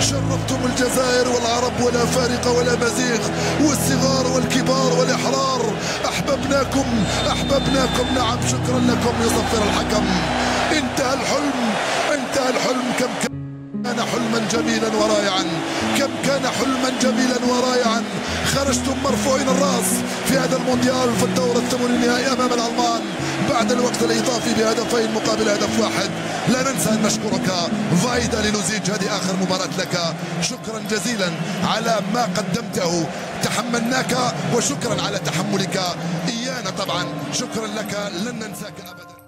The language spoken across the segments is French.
شرفتم الجزائر والعرب ولا فارق ولا مزيغ، والصغار والكبار والأحرار. أحببناكم أحببناكم. نعم شكرا لكم يصفر الحكم. انتهى الحلم انتهى الحلم. كم كان حلما جميلا ورائعا، كم كان حلما جميلا ورائعا. خرجتم مرفوعين الراس في هذا المونديال في الدور الثمن النهائي امام الالمان بعد الوقت الاضافي بهدفين مقابل هدف واحد. لا ننسى ان نشكرك فايدا ليلوزيج، هذه اخر مباراه لك. شكرا جزيلا على ما قدمته، تحملناك، وشكرا على تحملك ايانا. طبعا شكرا لك، لن ننساك ابدا.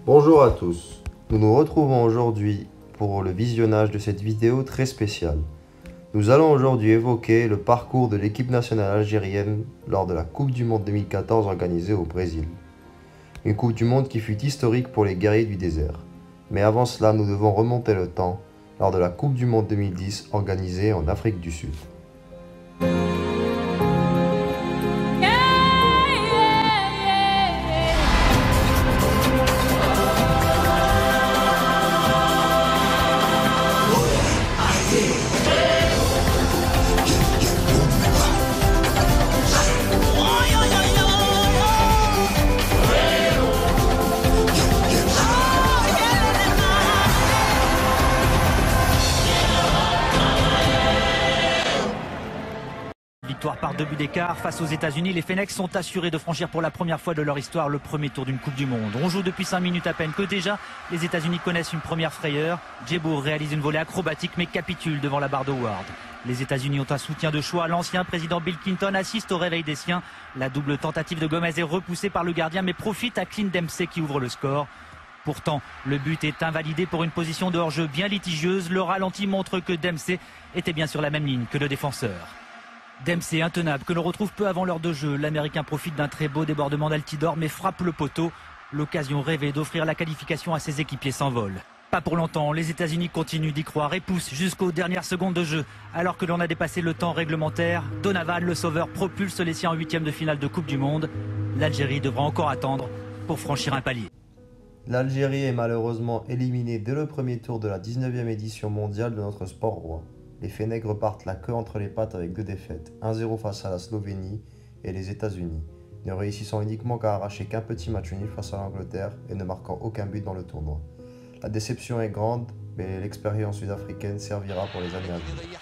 Bonjour à tous, nous nous retrouvons aujourd'hui pour le visionnage de cette vidéo très spéciale. Nous allons aujourd'hui évoquer le parcours de l'équipe nationale algérienne lors de la Coupe du Monde 2014 organisée au Brésil. Une Coupe du Monde qui fut historique pour les guerriers du désert. Mais avant cela, nous devons remonter le temps lors de la Coupe du Monde 2010 organisée en Afrique du Sud. Victoire par 2 buts d'écart face aux États-Unis, les Fennecs sont assurés de franchir pour la première fois de leur histoire le premier tour d'une Coupe du Monde. On joue depuis 5 minutes à peine que déjà les États-Unis connaissent une première frayeur. Djebour réalise une volée acrobatique mais capitule devant la barre d'Howard. Les États-Unis ont un soutien de choix. L'ancien président Bill Clinton assiste au réveil des siens. La double tentative de Gomez est repoussée par le gardien mais profite à Clint Dempsey qui ouvre le score. Pourtant, le but est invalidé pour une position de hors-jeu bien litigieuse. Le ralenti montre que Dempsey était bien sur la même ligne que le défenseur. Dempsey intenable que l'on retrouve peu avant l'heure de jeu. L'Américain profite d'un très beau débordement d'Altidor mais frappe le poteau. L'occasion rêvée d'offrir la qualification à ses équipiers s'envole. Pas pour longtemps, les États-Unis continuent d'y croire et poussent jusqu'aux dernières secondes de jeu. Alors que l'on a dépassé le temps réglementaire, Donovan, le sauveur, propulse les siens en 8e de finale de Coupe du Monde. L'Algérie devra encore attendre pour franchir un palier. L'Algérie est malheureusement éliminée dès le premier tour de la 19e édition mondiale de notre sport roi. Les Fennecs repartent la queue entre les pattes avec 2 défaites, 1-0 face à la Slovénie et les États-Unis, ne réussissant uniquement qu'à arracher qu'un petit match nul face à l'Angleterre et ne marquant aucun but dans le tournoi. La déception est grande, mais l'expérience sud-africaine servira pour les années à venir.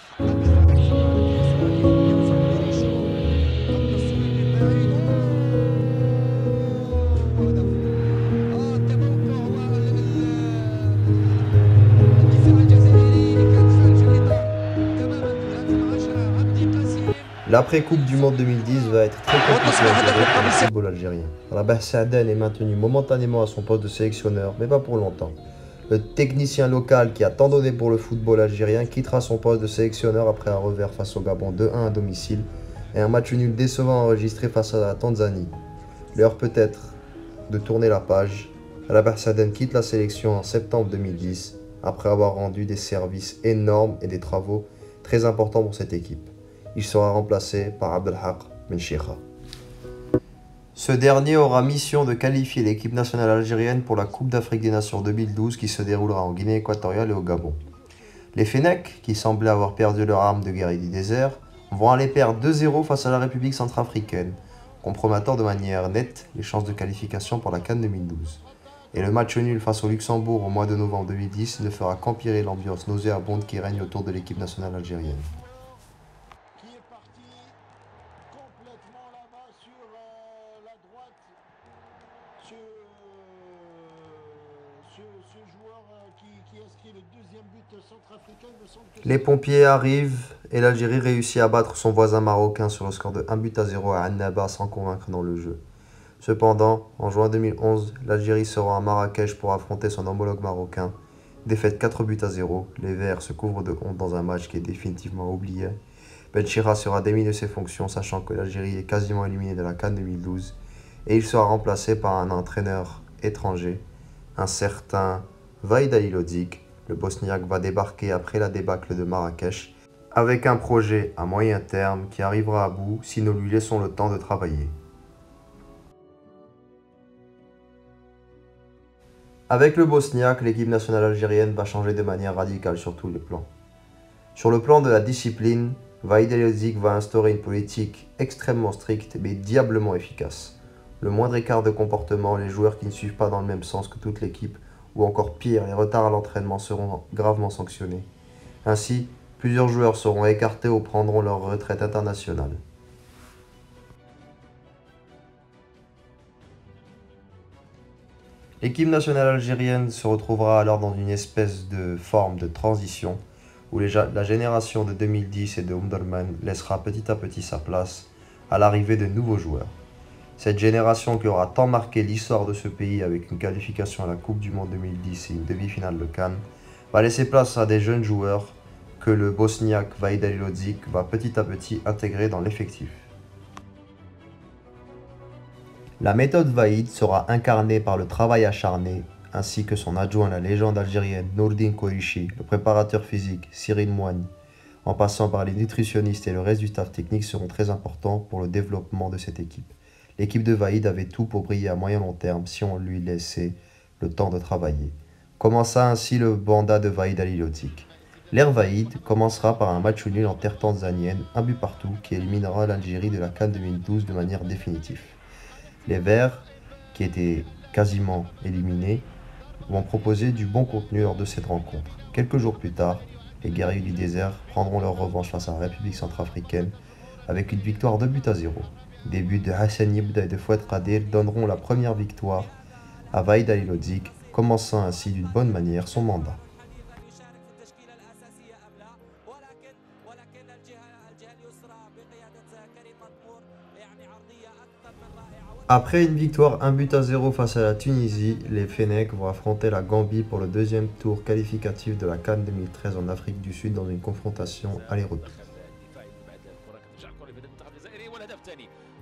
L'après-Coupe du Monde 2010 va être très compliqué à gérer pour le football algérien. Rabah Saadane est maintenu momentanément à son poste de sélectionneur, mais pas pour longtemps. Le technicien local qui a tant donné pour le football algérien quittera son poste de sélectionneur après un revers face au Gabon 2-1 à domicile et un match nul décevant enregistré face à la Tanzanie. L'heure peut être de tourner la page. Rabah Saadane quitte la sélection en septembre 2010 après avoir rendu des services énormes et des travaux très importants pour cette équipe. Il sera remplacé par Abdelhak Benchikha. Ce dernier aura mission de qualifier l'équipe nationale algérienne pour la Coupe d'Afrique des Nations 2012 qui se déroulera en Guinée équatoriale et au Gabon. Les Fennecs, qui semblaient avoir perdu leur arme de guerrier du désert, vont aller perdre 2-0 face à la République centrafricaine, compromettant de manière nette les chances de qualification pour la CAN 2012. Et le match nul face au Luxembourg au mois de novembre 2010 ne fera qu'empirer l'ambiance nauséabonde qui règne autour de l'équipe nationale algérienne. Les pompiers arrivent et l'Algérie réussit à battre son voisin marocain sur le score de 1-0 à Annaba sans convaincre dans le jeu. Cependant, en juin 2011, l'Algérie se rend à Marrakech pour affronter son homologue marocain. Défaite 4-0, les Verts se couvrent de honte dans un match qui est définitivement oublié. Benchikha sera démis de ses fonctions sachant que l'Algérie est quasiment éliminée de la CAN 2012 et il sera remplacé par un entraîneur étranger, un certain Vahid Halilhodžić. Le Bosniaque va débarquer après la débâcle de Marrakech avec un projet à moyen terme qui arrivera à bout si nous lui laissons le temps de travailler. Avec le Bosniaque, l'équipe nationale algérienne va changer de manière radicale sur tous les plans. Sur le plan de la discipline, Vahid Halilhodžić va instaurer une politique extrêmement stricte mais diablement efficace. Le moindre écart de comportement, les joueurs qui ne suivent pas dans le même sens que toute l'équipe, ou encore pire, les retards à l'entraînement seront gravement sanctionnés. Ainsi, plusieurs joueurs seront écartés ou prendront leur retraite internationale. L'équipe nationale algérienne se retrouvera alors dans une espèce de forme de transition où la génération de 2010 et de Omdurman laissera petit à petit sa place à l'arrivée de nouveaux joueurs. Cette génération qui aura tant marqué l'histoire de ce pays avec une qualification à la Coupe du Monde 2010 et une demi-finale de Cannes, va laisser place à des jeunes joueurs que le Bosniaque Vahid Halilhodžić va petit à petit intégrer dans l'effectif. La méthode Vahid sera incarnée par le travail acharné, ainsi que son adjoint, la légende algérienne Nourdine Kourichi, le préparateur physique Cyril Moigne, en passant par les nutritionnistes et le reste du staff technique seront très importants pour le développement de cette équipe. L'équipe de Vahid avait tout pour briller à moyen long terme si on lui laissait le temps de travailler. Commença ainsi le mandat de Vahid Halilhodžić. L'ère Vahid commencera par un match nul en terre tanzanienne, un but partout, qui éliminera l'Algérie de la CAN 2012 de manière définitive. Les Verts, qui étaient quasiment éliminés, vont proposer du bon contenu lors de cette rencontre. Quelques jours plus tard, les guerriers du désert prendront leur revanche face à la République centrafricaine avec une victoire 2-0. Des buts de Hassan Yebda et de Fouad Qadir donneront la première victoire à Vahid Halilhodžić, commençant ainsi d'une bonne manière son mandat. Après une victoire 1-0 face à la Tunisie, les Fennecs vont affronter la Gambie pour le deuxième tour qualificatif de la CAN 2013 en Afrique du Sud dans une confrontation aller-retour.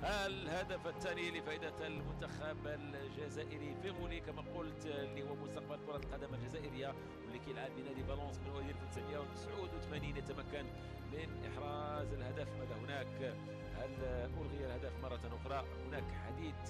الهدف الثاني لفائدة المنتخب الجزائري في غولي كما قلت اللي هو مستقبل كرة القدم الجزائرية واللي كيلعب بنادي فالنسيا من مواليد 1989 يتمكن من إحراز الهدف. ماذا هناك؟ هل ألغي الهدف مرة أخرى؟ هناك حديث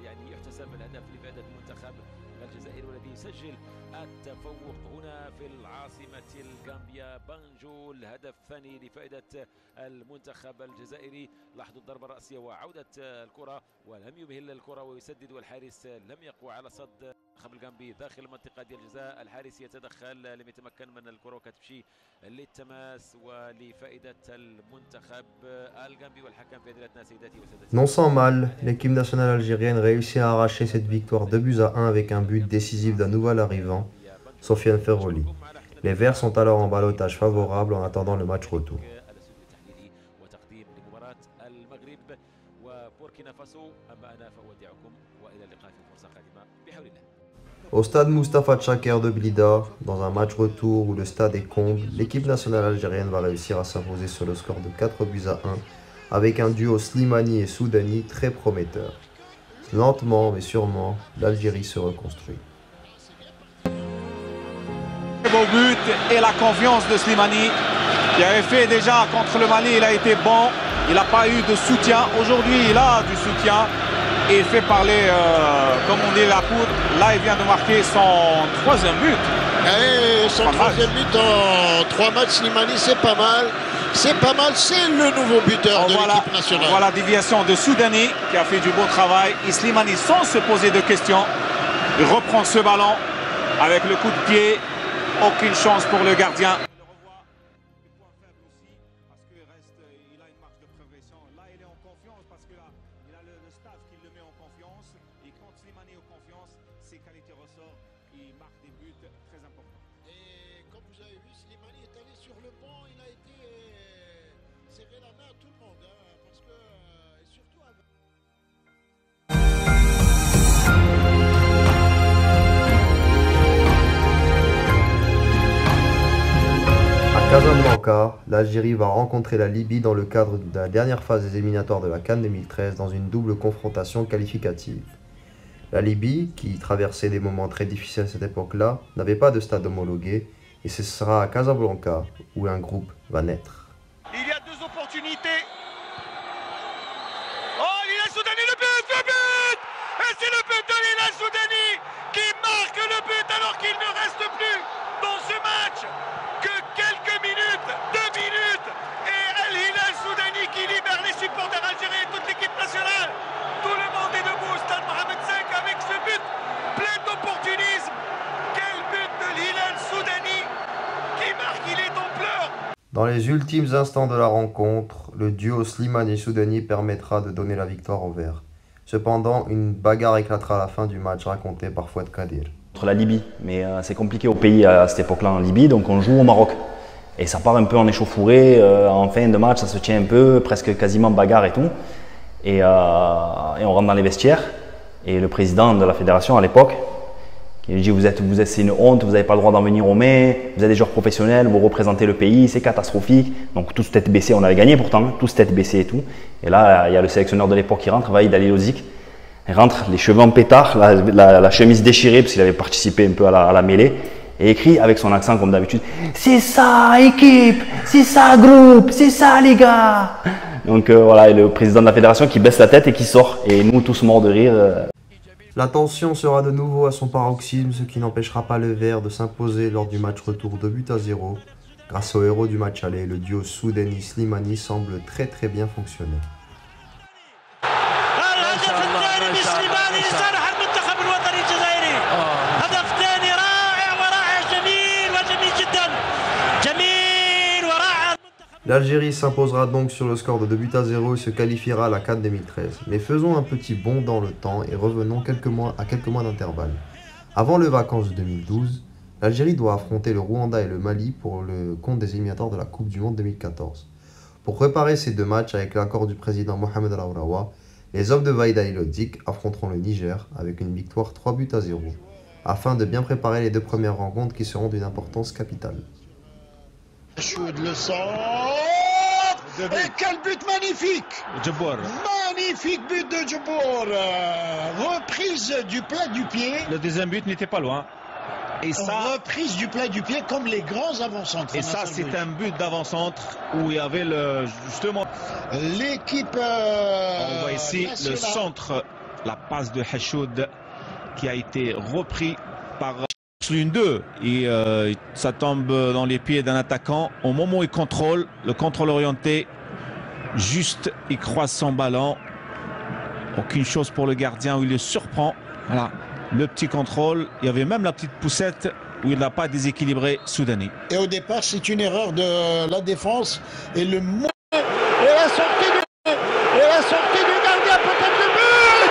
يعني يحتسب الهدف لفائدة المنتخب الجزائري والذي يسجل التفوق هنا في العاصمة الغامبيا بانجو. الهدف الثاني لفائدة المنتخب الجزائري. لاحظوا الضربة الرأسية وعودة الكرة ولم يمهل الكرة ويسدد والحارس لم يقوى على صد المنتخب الغامبي داخل المنطقة ديال الجزاء. الحارس يتدخل لم يتمكن من الكرة وكتمشي للتماس ولفائدة المنتخب الغامبي والحكم في هذه سيداتي وسادتي. Non sans mal, l'équipe nationale algérienne réussit à arracher cette victoire 2-1 avec un but décisif d'un nouvel arrivant, Sofiane Ferroli. Les Verts sont alors en ballottage favorable en attendant le match retour. Au stade Moustapha Tchaker de Blida, dans un match retour où le stade est comble, l'équipe nationale algérienne va réussir à s'imposer sur le score de 4-1 avec un duo Slimani et Soudani très prometteur. Lentement mais sûrement, l'Algérie se reconstruit. Beau but et la confiance de Slimani qui avait fait déjà contre le Mali, il a été bon, il n'a pas eu de soutien. Aujourd'hui il a du soutien et il fait parler, comme on dit, la poudre. Là il vient de marquer son troisième but. Et son troisième but en 3 matchs, Slimani, c'est pas mal. C'est pas mal, c'est le nouveau buteur de l'équipe nationale. Voilà, déviation de Soudani qui a fait du beau travail. Et Slimani, sans se poser de questions, il reprend ce ballon avec le coup de pied. Aucune chance pour le gardien. Casablanca, l'Algérie va rencontrer la Libye dans le cadre de la dernière phase des éliminatoires de la CAN 2013 dans une double confrontation qualificative. La Libye, qui traversait des moments très difficiles à cette époque-là, n'avait pas de stade homologué et ce sera à Casablanca où un groupe va naître. Dans les ultimes instants de la rencontre, le duo Slimani-Soudani permettra de donner la victoire aux Verts. Cependant, une bagarre éclatera à la fin du match raconté par Fouad Kadir. Contre la Libye, mais c'est compliqué au pays à cette époque-là en Libye, donc on joue au Maroc. Et ça part un peu en échauffourée, en fin de match ça se tient un peu, presque quasiment bagarre et tout. Et on rentre dans les vestiaires, et le président de la fédération à l'époque, qui dit c'est une honte, vous n'avez pas le droit d'en venir au mai, vous êtes des joueurs professionnels, vous représentez le pays, c'est catastrophique. Donc tous tête baissée, on avait gagné pourtant, tous tête baissée et tout. Et là, il y a le sélectionneur de l'époque qui rentre, Vaïd Alilozic. Il rentre, les cheveux en pétard, la chemise déchirée, parce qu'il avait participé un peu à la mêlée. Et écrit avec son accent comme d'habitude, c'est ça équipe, c'est ça groupe, c'est ça les gars. Donc voilà, et le président de la fédération qui baisse la tête et qui sort. Et nous tous morts de rire. La tension sera de nouveau à son paroxysme, ce qui n'empêchera pas le Vert de s'imposer lors du match retour 2-0. Grâce au héros du match aller, le duo Soudani-Slimani semble très bien fonctionner. L'Algérie s'imposera donc sur le score de 2-0 et se qualifiera à la CAN 2013. Mais faisons un petit bond dans le temps et revenons quelques mois d'intervalle. Avant les vacances de 2012, l'Algérie doit affronter le Rwanda et le Mali pour le compte des éliminatoires de la Coupe du Monde 2014. Pour préparer ces deux matchs avec l'accord du président Mohamed Al-Aourawa, les hommes de Vaïd Alilozic affronteront le Niger avec une victoire 3-0, afin de bien préparer les deux premières rencontres qui seront d'une importance capitale. Chaud le centre. Et quel but magnifique! Djabour. Magnifique but de Djabour. Reprise du plat du pied. Le deuxième but n'était pas loin. Et ça, reprise du plat du pied comme les grands avant-centres. Et ça, c'est un but d'avant-centre où il y avait justement l'équipe. On voit ici le centre, la passe de Hachoud qui a été repris par l'une d'eux. Et ça tombe dans les pieds d'un attaquant. Au moment où il contrôle, le contrôle orienté, juste il croise son ballon. Aucune chose pour le gardien où il le surprend. Voilà. Le petit contrôle, il y avait même la petite poussette où il n'a pas déséquilibré Soudani. Et au départ, c'est une erreur de la défense. Et la sortie du gardien, peut-être le but.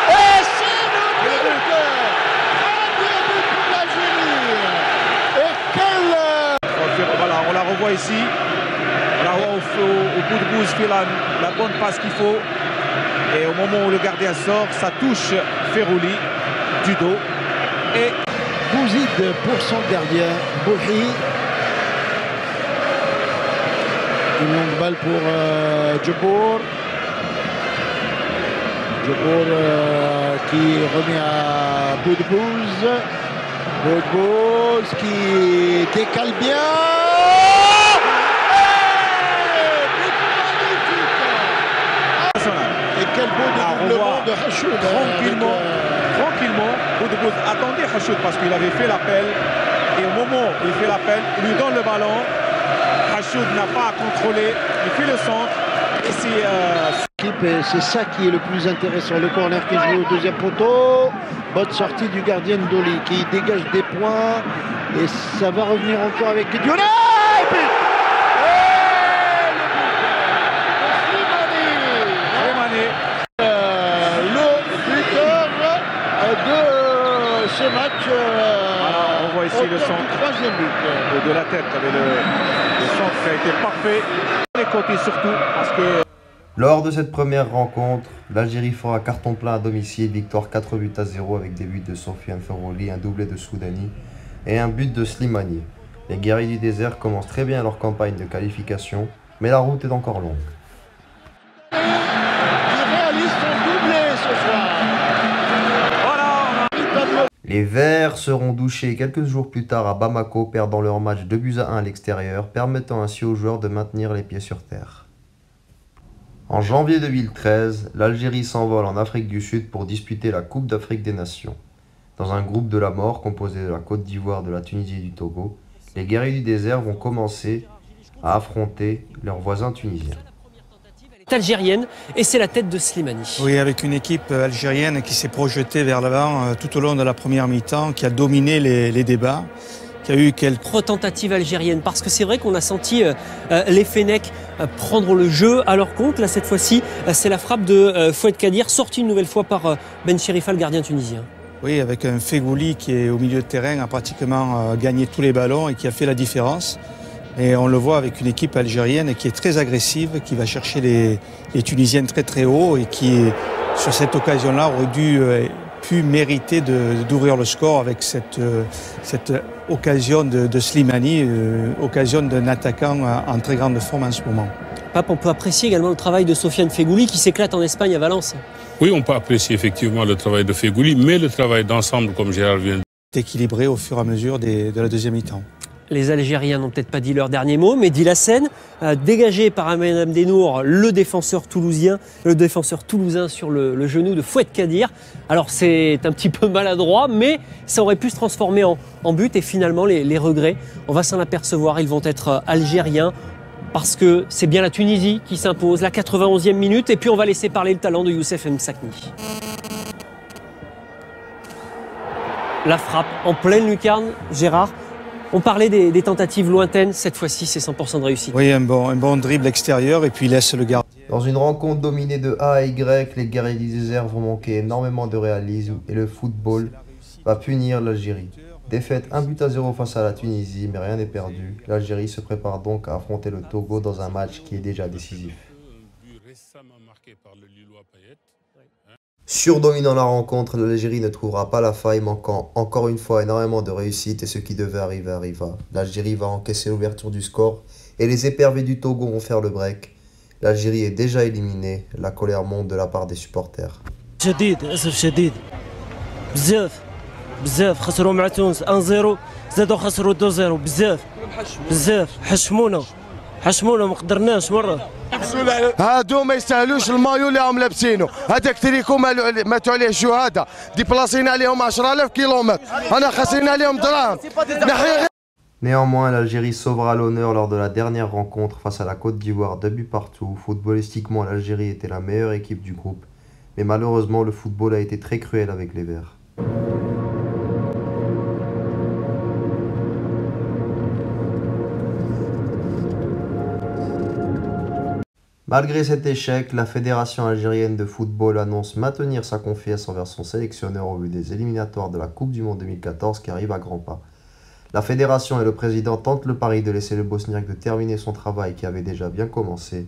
Et c'est le but. Un but pour l'Algérie. Et quel... Voilà, on la revoit ici. On la voit au bout de bouse, fait la bonne passe qu'il faut. Et au moment où le gardien sort, ça touche Ferrouli du dos. Et Bouzid pour son gardien, Bouhi. Une longue balle pour Djabour. Djabour qui remet à Boudbouz. Boudbouz qui décale bien. Et quel beau dédoublement de Hachoud. Tranquillement, Boudbouz attendait Hachoud parce qu'il avait fait l'appel. Et au moment où il fait l'appel, il lui donne le ballon. Hachoud n'a pas à contrôler, il fait le centre. Et c'est ça qui est le plus intéressant. Le corner qui joue au deuxième poteau. Bonne sortie du gardien Ndoli qui dégage des points. Et ça va revenir encore avec Dioné. Ce match, on voit ici le centre, troisième but de la tête avec le centre qui a été parfait, les côtés surtout parce que... Lors de cette première rencontre, l'Algérie fera carton plein à domicile, victoire 4-0 avec des buts de Sofiane Ferrouli, un doublé de Soudani et un but de Slimani. Les guerriers du désert commencent très bien leur campagne de qualification, mais la route est encore longue. Les réalistes sont doublés ce soir. Les Verts seront douchés quelques jours plus tard à Bamako, perdant leur match 2-1 à l'extérieur, permettant ainsi aux joueurs de maintenir les pieds sur terre. En janvier 2013, l'Algérie s'envole en Afrique du Sud pour disputer la Coupe d'Afrique des Nations. Dans un groupe de la mort composé de la Côte d'Ivoire, de la Tunisie et du Togo, les guerriers du désert vont commencer à affronter leurs voisins tunisiens. Algérienne et c'est la tête de Slimani. Oui, avec une équipe algérienne qui s'est projetée vers l'avant tout au long de la première mi-temps, qui a dominé les débats, qu'il y a eu quelques tentatives algériennes, parce que c'est vrai qu'on a senti les Fennecs prendre le jeu à leur compte. Là, cette fois-ci, c'est la frappe de Fouad Kadir, sortie une nouvelle fois par Ben Cherifa, le gardien tunisien. Oui, avec un Fegouli qui est au milieu de terrain, a pratiquement gagné tous les ballons et qui a fait la différence. Et on le voit avec une équipe algérienne qui est très agressive, qui va chercher les Tunisiennes très très haut et qui, sur cette occasion-là, aurait pu mériter d'ouvrir le score avec cette occasion de Slimani, occasion d'un attaquant en très grande forme en ce moment. Pape, on peut apprécier également le travail de Sofiane Fegouli qui s'éclate en Espagne à Valence. Oui, on peut apprécier effectivement le travail de Fegouli, mais le travail d'ensemble, comme Gérard vient de dire, équilibré au fur et à mesure de la deuxième mi-temps. Les Algériens n'ont peut-être pas dit leur dernier mot, mais dit la scène, dégagé par Ahmed Abdenour, le défenseur toulousain sur le genou de Fouad Kadir. Alors c'est un petit peu maladroit, mais ça aurait pu se transformer en but et finalement les regrets, on va s'en apercevoir, ils vont être algériens parce que c'est bien la Tunisie qui s'impose, la 91e minute, et puis on va laisser parler le talent de Youssef Msakni. La frappe en pleine lucarne, Gérard. On parlait des tentatives lointaines, cette fois-ci c'est 100% de réussite. Oui, un bon dribble extérieur et puis il laisse le gardien. Dans une rencontre dominée de A à Y, les guerriers du désert vont manquer énormément de réalisme et le football va punir l'Algérie. Défaite 1-0 face à la Tunisie, mais rien n'est perdu. L'Algérie se prépare donc à affronter le Togo dans un match qui est déjà décisif. Surdominant la rencontre, l'Algérie ne trouvera pas la faille, manquant encore une fois énormément de réussite et ce qui devait arriver arriva. L'Algérie va encaisser l'ouverture du score et les épervés du Togo vont faire le break. L'Algérie est déjà éliminée, la colère monte de la part des supporters. بزاف خسروا مع تونس 1-0 زادوا خسروا 2-0 بزاف حشمونا ما قدرناش مره هادو ما يستاهلوش المايو اللي راهم لابسينه هذاك تريكو ماتوا عليه الشهداء ديبلاسينا عليهم 10000 كيلومتر انا خسرنا عليهم دراهم. Néanmoins, l'Algérie sauvera l'honneur lors de la dernière rencontre face à la Côte d'Ivoire, 2 buts partout. Footballistiquement, l'Algérie était la meilleure équipe du groupe, mais malheureusement, le football a été très cruel avec les Verts. Malgré cet échec, la Fédération algérienne de football annonce maintenir sa confiance envers son sélectionneur au vu des éliminatoires de la Coupe du Monde 2014 qui arrive à grands pas. La fédération et le président tentent le pari de laisser le Bosniaque de terminer son travail qui avait déjà bien commencé.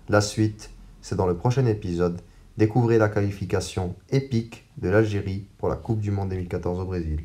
La suite, c'est dans le prochain épisode. Découvrez la qualification épique de l'Algérie pour la Coupe du Monde 2014 au Brésil.